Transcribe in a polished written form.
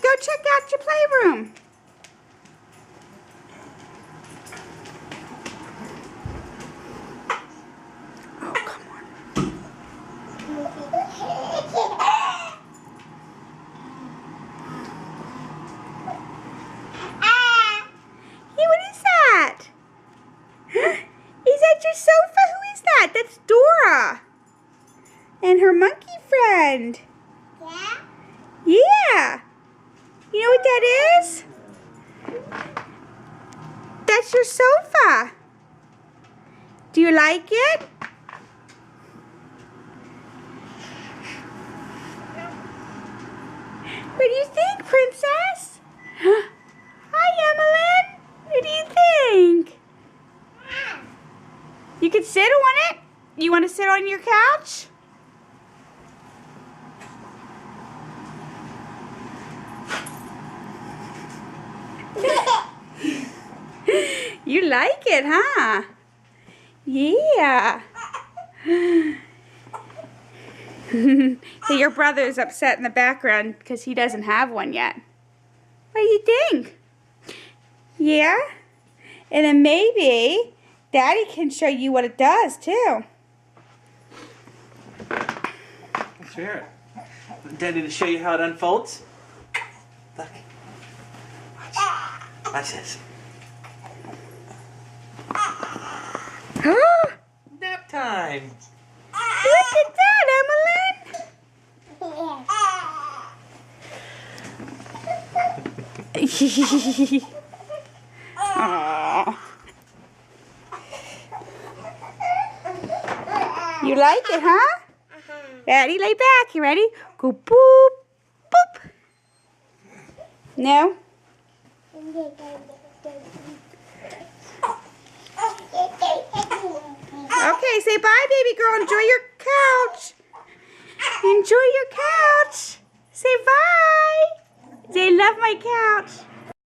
go check out your playroom. Oh, come on. Hey, what is that? Is that your sofa? Who is that? That's Dora. And her monkey friend. Yeah? Yeah. You know what that is? That's your sofa. Do you like it? What do you think, Princess? Hi, Emmeline. What do you think? You can sit on it. You want to sit on your couch? You like it, huh? Yeah. Hey, your brother is upset in the background because he doesn't have one yet. What do you think? Yeah? And then maybe Daddy can show you what it does, too. Sure. Daddy to show you how it unfolds. Look. Watch this. Nap time. Look at that, Emmeline. Aww. You like it, huh? Daddy, lay back. You ready? Go boop, boop. No? Okay, say bye, baby girl. Enjoy your couch. Enjoy your couch. Say bye. Say, love my couch.